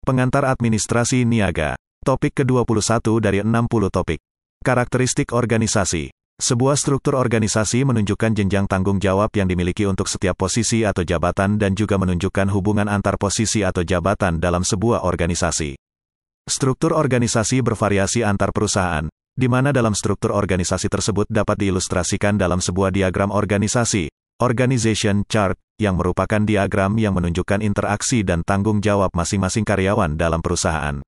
Pengantar administrasi niaga. Topik ke-21 dari 60 topik. Karakteristik organisasi. Sebuah struktur organisasi menunjukkan jenjang tanggung jawab yang dimiliki untuk setiap posisi atau jabatan dan juga menunjukkan hubungan antar posisi atau jabatan dalam sebuah organisasi. Struktur organisasi bervariasi antar perusahaan, di mana dalam struktur organisasi tersebut dapat diilustrasikan dalam sebuah diagram organisasi, organization chart, yang merupakan diagram yang menunjukkan interaksi dan tanggung jawab masing-masing karyawan dalam perusahaan.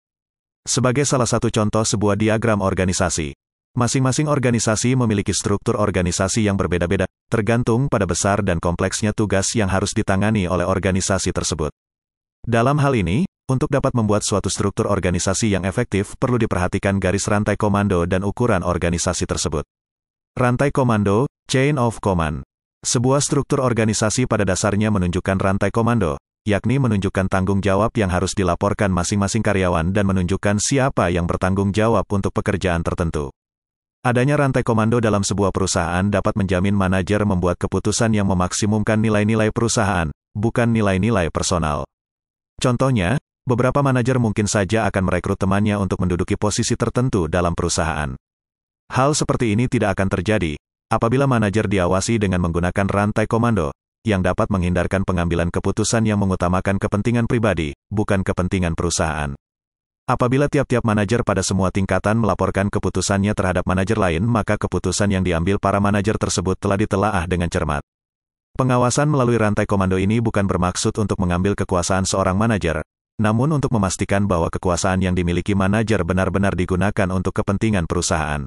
Sebagai salah satu contoh sebuah diagram organisasi, masing-masing organisasi memiliki struktur organisasi yang berbeda-beda, tergantung pada besar dan kompleksnya tugas yang harus ditangani oleh organisasi tersebut. Dalam hal ini, untuk dapat membuat suatu struktur organisasi yang efektif, perlu diperhatikan garis rantai komando dan ukuran organisasi tersebut. Rantai komando, chain of command. Sebuah struktur organisasi pada dasarnya menunjukkan rantai komando, yakni menunjukkan tanggung jawab yang harus dilaporkan masing-masing karyawan dan menunjukkan siapa yang bertanggung jawab untuk pekerjaan tertentu. Adanya rantai komando dalam sebuah perusahaan dapat menjamin manajer membuat keputusan yang memaksimumkan nilai-nilai perusahaan, bukan nilai-nilai personal. Contohnya, beberapa manajer mungkin saja akan merekrut temannya untuk menduduki posisi tertentu dalam perusahaan. Hal seperti ini tidak akan terjadi apabila manajer diawasi dengan menggunakan rantai komando, yang dapat menghindarkan pengambilan keputusan yang mengutamakan kepentingan pribadi, bukan kepentingan perusahaan. Apabila tiap-tiap manajer pada semua tingkatan melaporkan keputusannya terhadap manajer lain, maka keputusan yang diambil para manajer tersebut telah ditelaah dengan cermat. Pengawasan melalui rantai komando ini bukan bermaksud untuk mengambil kekuasaan seorang manajer, namun untuk memastikan bahwa kekuasaan yang dimiliki manajer benar-benar digunakan untuk kepentingan perusahaan.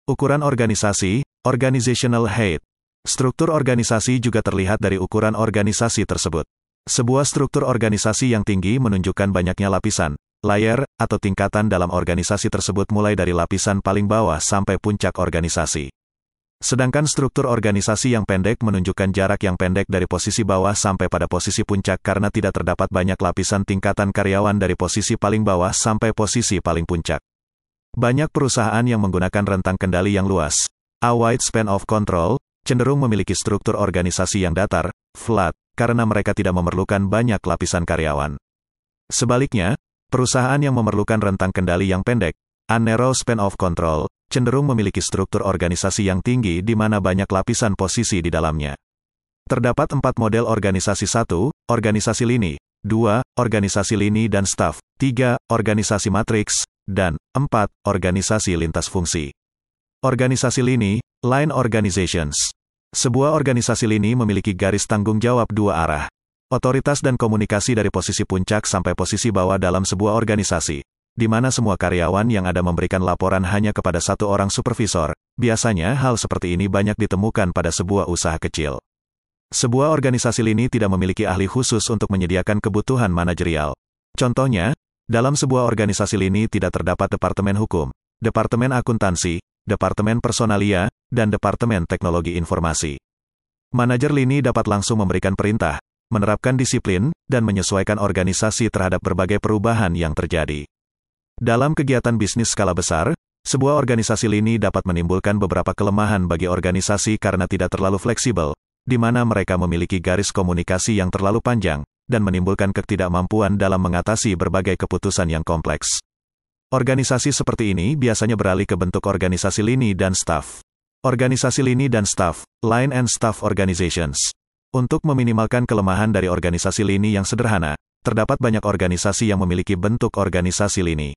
Ukuran organisasi, organizational height. Struktur organisasi juga terlihat dari ukuran organisasi tersebut. Sebuah struktur organisasi yang tinggi menunjukkan banyaknya lapisan, layer, atau tingkatan dalam organisasi tersebut mulai dari lapisan paling bawah sampai puncak organisasi. Sedangkan struktur organisasi yang pendek menunjukkan jarak yang pendek dari posisi bawah sampai pada posisi puncak karena tidak terdapat banyak lapisan tingkatan karyawan dari posisi paling bawah sampai posisi paling puncak. Banyak perusahaan yang menggunakan rentang kendali yang luas, a wide span of control, cenderung memiliki struktur organisasi yang datar, flat, karena mereka tidak memerlukan banyak lapisan karyawan. Sebaliknya, perusahaan yang memerlukan rentang kendali yang pendek, a narrow span of control, cenderung memiliki struktur organisasi yang tinggi di mana banyak lapisan posisi di dalamnya. Terdapat 4 model organisasi. 1. Organisasi lini. 2. Organisasi lini dan staf. 3. Organisasi matriks. Dan 4. Organisasi lintas fungsi. Organisasi lini, line organizations. Sebuah organisasi lini memiliki garis tanggung jawab 2 arah. Otoritas dan komunikasi dari posisi puncak sampai posisi bawah dalam sebuah organisasi, di mana semua karyawan yang ada memberikan laporan hanya kepada satu orang supervisor. Biasanya hal seperti ini banyak ditemukan pada sebuah usaha kecil. Sebuah organisasi lini tidak memiliki ahli khusus untuk menyediakan kebutuhan manajerial. Contohnya, dalam sebuah organisasi lini tidak terdapat departemen hukum, departemen akuntansi, departemen personalia, dan departemen teknologi informasi. Manajer lini dapat langsung memberikan perintah, menerapkan disiplin, dan menyesuaikan organisasi terhadap berbagai perubahan yang terjadi. Dalam kegiatan bisnis skala besar, sebuah organisasi lini dapat menimbulkan beberapa kelemahan bagi organisasi karena tidak terlalu fleksibel, di mana mereka memiliki garis komunikasi yang terlalu panjang, dan menimbulkan ketidakmampuan dalam mengatasi berbagai keputusan yang kompleks. Organisasi seperti ini biasanya beralih ke bentuk organisasi lini dan staf. Organisasi lini dan staf, line and staff organizations. Untuk meminimalkan kelemahan dari organisasi lini yang sederhana, terdapat banyak organisasi yang memiliki bentuk organisasi lini.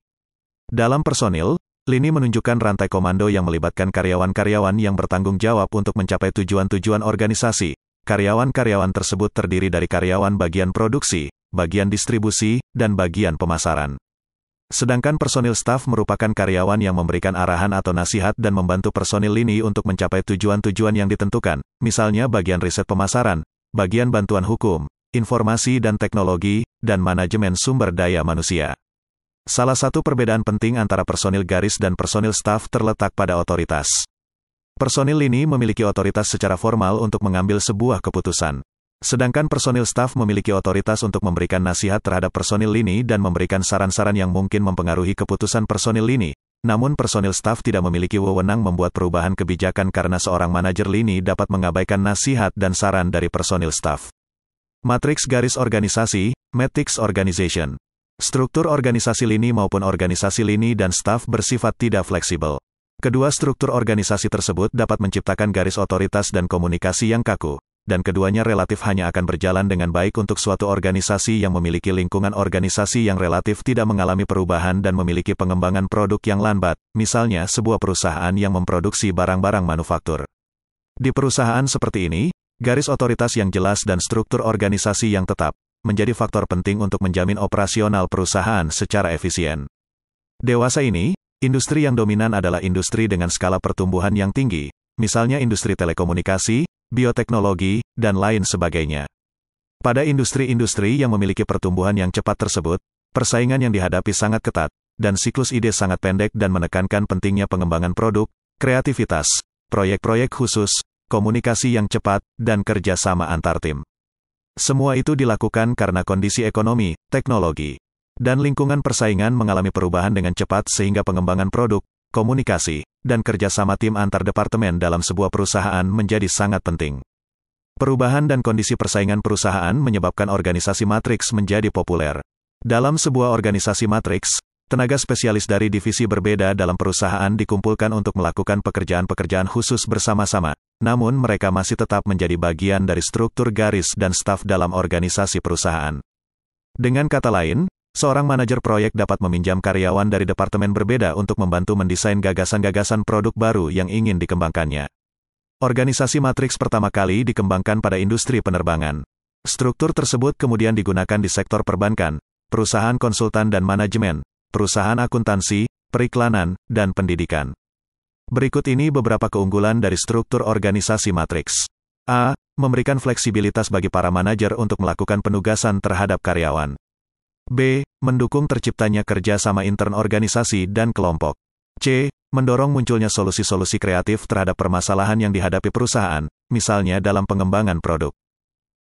Dalam personil, lini menunjukkan rantai komando yang melibatkan karyawan-karyawan yang bertanggung jawab untuk mencapai tujuan-tujuan organisasi. Karyawan-karyawan tersebut terdiri dari karyawan bagian produksi, bagian distribusi, dan bagian pemasaran. Sedangkan personil staf merupakan karyawan yang memberikan arahan atau nasihat dan membantu personil lini untuk mencapai tujuan-tujuan yang ditentukan, misalnya bagian riset pemasaran, bagian bantuan hukum, informasi dan teknologi, dan manajemen sumber daya manusia. Salah satu perbedaan penting antara personil garis dan personil staf terletak pada otoritas. Personil lini memiliki otoritas secara formal untuk mengambil sebuah keputusan. Sedangkan personil staf memiliki otoritas untuk memberikan nasihat terhadap personil lini dan memberikan saran-saran yang mungkin mempengaruhi keputusan personil lini. Namun personil staf tidak memiliki wewenang membuat perubahan kebijakan karena seorang manajer lini dapat mengabaikan nasihat dan saran dari personil staf. Matriks garis organisasi, matrix organization. Struktur organisasi lini maupun organisasi lini dan staf bersifat tidak fleksibel. Kedua struktur organisasi tersebut dapat menciptakan garis otoritas dan komunikasi yang kaku, dan keduanya relatif hanya akan berjalan dengan baik untuk suatu organisasi yang memiliki lingkungan organisasi yang relatif tidak mengalami perubahan dan memiliki pengembangan produk yang lambat, misalnya sebuah perusahaan yang memproduksi barang-barang manufaktur. Di perusahaan seperti ini, garis otoritas yang jelas dan struktur organisasi yang tetap menjadi faktor penting untuk menjamin operasional perusahaan secara efisien. Dewasa ini, industri yang dominan adalah industri dengan skala pertumbuhan yang tinggi, misalnya industri telekomunikasi, bioteknologi, dan lain sebagainya. Pada industri-industri yang memiliki pertumbuhan yang cepat tersebut, persaingan yang dihadapi sangat ketat, dan siklus ide sangat pendek dan menekankan pentingnya pengembangan produk, kreativitas, proyek-proyek khusus, komunikasi yang cepat, dan kerjasama antar tim. Semua itu dilakukan karena kondisi ekonomi, teknologi, dan lingkungan persaingan mengalami perubahan dengan cepat sehingga pengembangan produk, komunikasi, dan kerjasama tim antar departemen dalam sebuah perusahaan menjadi sangat penting. Perubahan dan kondisi persaingan perusahaan menyebabkan organisasi matriks menjadi populer. Dalam sebuah organisasi matriks, tenaga spesialis dari divisi berbeda dalam perusahaan dikumpulkan untuk melakukan pekerjaan-pekerjaan khusus bersama-sama, namun mereka masih tetap menjadi bagian dari struktur garis dan staf dalam organisasi perusahaan. Dengan kata lain, seorang manajer proyek dapat meminjam karyawan dari departemen berbeda untuk membantu mendesain gagasan-gagasan produk baru yang ingin dikembangkannya. Organisasi matriks pertama kali dikembangkan pada industri penerbangan. Struktur tersebut kemudian digunakan di sektor perbankan, perusahaan konsultan dan manajemen, perusahaan akuntansi, periklanan, dan pendidikan. Berikut ini beberapa keunggulan dari struktur organisasi matriks. A. Memberikan fleksibilitas bagi para manajer untuk melakukan penugasan terhadap karyawan. B. Mendukung terciptanya kerja sama intern organisasi dan kelompok. C. Mendorong munculnya solusi-solusi kreatif terhadap permasalahan yang dihadapi perusahaan, misalnya dalam pengembangan produk.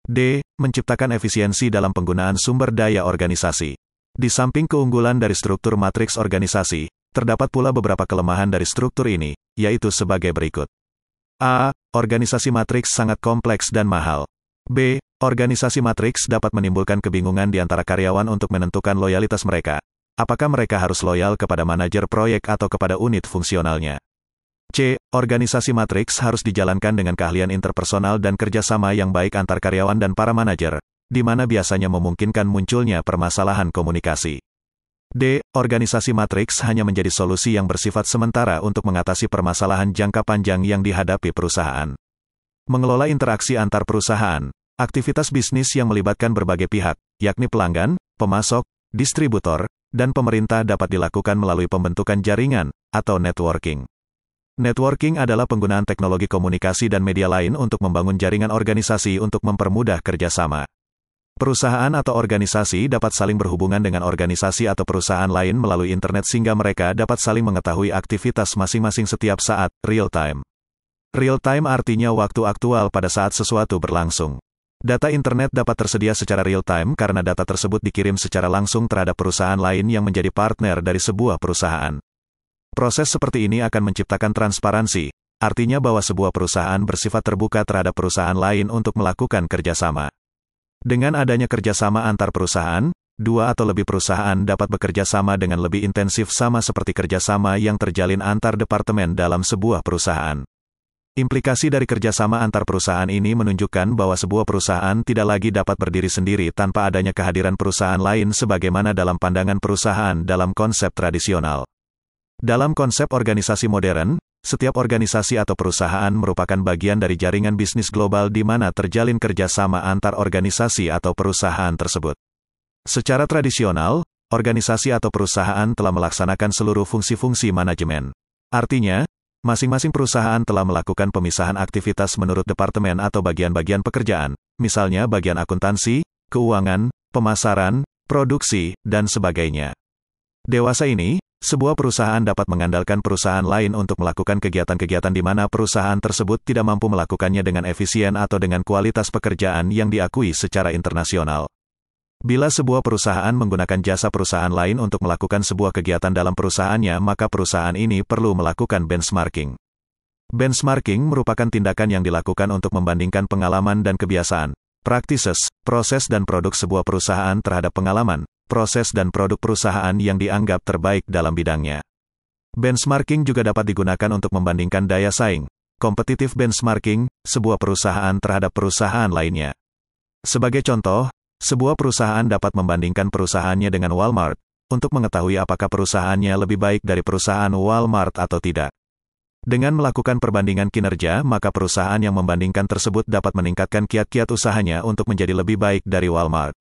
D. Menciptakan efisiensi dalam penggunaan sumber daya organisasi. Di samping keunggulan dari struktur matriks organisasi, terdapat pula beberapa kelemahan dari struktur ini, yaitu sebagai berikut. A. Organisasi matriks sangat kompleks dan mahal. B. Organisasi matriks dapat menimbulkan kebingungan di antara karyawan untuk menentukan loyalitas mereka. Apakah mereka harus loyal kepada manajer proyek atau kepada unit fungsionalnya? C. Organisasi matriks harus dijalankan dengan keahlian interpersonal dan kerjasama yang baik antar karyawan dan para manajer, di mana biasanya memungkinkan munculnya permasalahan komunikasi. D. Organisasi matriks hanya menjadi solusi yang bersifat sementara untuk mengatasi permasalahan jangka panjang yang dihadapi perusahaan. Mengelola interaksi antar perusahaan, aktivitas bisnis yang melibatkan berbagai pihak, yakni pelanggan, pemasok, distributor, dan pemerintah dapat dilakukan melalui pembentukan jaringan, atau networking. Networking adalah penggunaan teknologi komunikasi dan media lain untuk membangun jaringan organisasi untuk mempermudah kerjasama. Perusahaan atau organisasi dapat saling berhubungan dengan organisasi atau perusahaan lain melalui internet sehingga mereka dapat saling mengetahui aktivitas masing-masing setiap saat, real time. Real time artinya waktu aktual pada saat sesuatu berlangsung. Data internet dapat tersedia secara real time karena data tersebut dikirim secara langsung terhadap perusahaan lain yang menjadi partner dari sebuah perusahaan. Proses seperti ini akan menciptakan transparansi, artinya bahwa sebuah perusahaan bersifat terbuka terhadap perusahaan lain untuk melakukan kerjasama. Dengan adanya kerjasama antar perusahaan, dua atau lebih perusahaan dapat bekerja sama dengan lebih intensif sama seperti kerjasama yang terjalin antar departemen dalam sebuah perusahaan. Implikasi dari kerjasama antar perusahaan ini menunjukkan bahwa sebuah perusahaan tidak lagi dapat berdiri sendiri tanpa adanya kehadiran perusahaan lain sebagaimana dalam pandangan perusahaan dalam konsep tradisional. Dalam konsep organisasi modern, setiap organisasi atau perusahaan merupakan bagian dari jaringan bisnis global di mana terjalin kerjasama antar organisasi atau perusahaan tersebut. Secara tradisional, organisasi atau perusahaan telah melaksanakan seluruh fungsi-fungsi manajemen. Artinya, masing-masing perusahaan telah melakukan pemisahan aktivitas menurut departemen atau bagian-bagian pekerjaan, misalnya bagian akuntansi, keuangan, pemasaran, produksi, dan sebagainya. Dewasa ini, sebuah perusahaan dapat mengandalkan perusahaan lain untuk melakukan kegiatan-kegiatan di mana perusahaan tersebut tidak mampu melakukannya dengan efisien atau dengan kualitas pekerjaan yang diakui secara internasional. Bila sebuah perusahaan menggunakan jasa perusahaan lain untuk melakukan sebuah kegiatan dalam perusahaannya, maka perusahaan ini perlu melakukan benchmarking. Benchmarking merupakan tindakan yang dilakukan untuk membandingkan pengalaman dan kebiasaan, practices, proses dan produk sebuah perusahaan terhadap pengalaman, proses dan produk perusahaan yang dianggap terbaik dalam bidangnya. Benchmarking juga dapat digunakan untuk membandingkan daya saing. Competitive benchmarking, sebuah perusahaan terhadap perusahaan lainnya. Sebagai contoh, sebuah perusahaan dapat membandingkan perusahaannya dengan Walmart, untuk mengetahui apakah perusahaannya lebih baik dari perusahaan Walmart atau tidak. Dengan melakukan perbandingan kinerja, maka perusahaan yang membandingkan tersebut dapat meningkatkan kiat-kiat usahanya untuk menjadi lebih baik dari Walmart.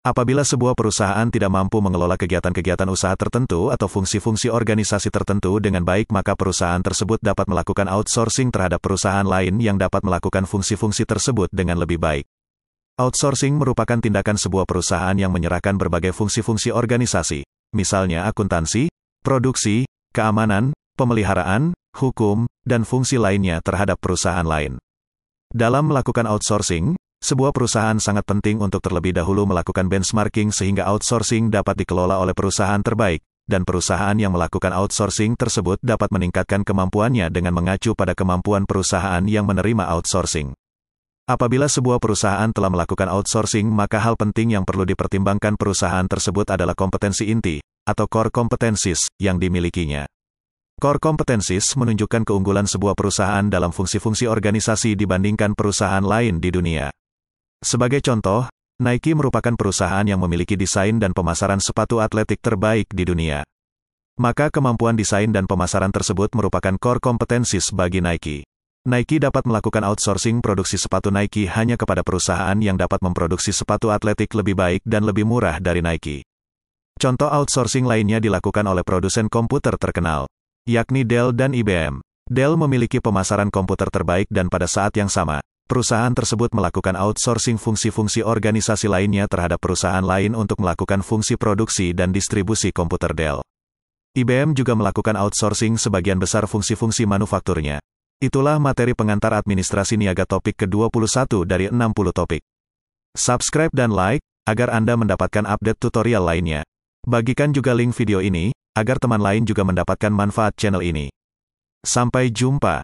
Apabila sebuah perusahaan tidak mampu mengelola kegiatan-kegiatan usaha tertentu atau fungsi-fungsi organisasi tertentu dengan baik, maka perusahaan tersebut dapat melakukan outsourcing terhadap perusahaan lain yang dapat melakukan fungsi-fungsi tersebut dengan lebih baik. Outsourcing merupakan tindakan sebuah perusahaan yang menyerahkan berbagai fungsi-fungsi organisasi, misalnya akuntansi, produksi, keamanan, pemeliharaan, hukum, dan fungsi lainnya terhadap perusahaan lain. Dalam melakukan outsourcing, sebuah perusahaan sangat penting untuk terlebih dahulu melakukan benchmarking sehingga outsourcing dapat dikelola oleh perusahaan terbaik, dan perusahaan yang melakukan outsourcing tersebut dapat meningkatkan kemampuannya dengan mengacu pada kemampuan perusahaan yang menerima outsourcing. Apabila sebuah perusahaan telah melakukan outsourcing, maka hal penting yang perlu dipertimbangkan perusahaan tersebut adalah kompetensi inti, atau core competencies, yang dimilikinya. Core competencies menunjukkan keunggulan sebuah perusahaan dalam fungsi-fungsi organisasi dibandingkan perusahaan lain di dunia. Sebagai contoh, Nike merupakan perusahaan yang memiliki desain dan pemasaran sepatu atletik terbaik di dunia. Maka kemampuan desain dan pemasaran tersebut merupakan core competencies bagi Nike. Nike dapat melakukan outsourcing produksi sepatu Nike hanya kepada perusahaan yang dapat memproduksi sepatu atletik lebih baik dan lebih murah dari Nike. Contoh outsourcing lainnya dilakukan oleh produsen komputer terkenal, yakni Dell dan IBM. Dell memiliki pemasaran komputer terbaik dan pada saat yang sama, perusahaan tersebut melakukan outsourcing fungsi-fungsi organisasi lainnya terhadap perusahaan lain untuk melakukan fungsi produksi dan distribusi komputer Dell. IBM juga melakukan outsourcing sebagian besar fungsi-fungsi manufakturnya. Itulah materi pengantar administrasi niaga topik ke-21 dari 60 topik. Subscribe dan like, agar Anda mendapatkan update tutorial lainnya. Bagikan juga link video ini, agar teman lain juga mendapatkan manfaat channel ini. Sampai jumpa.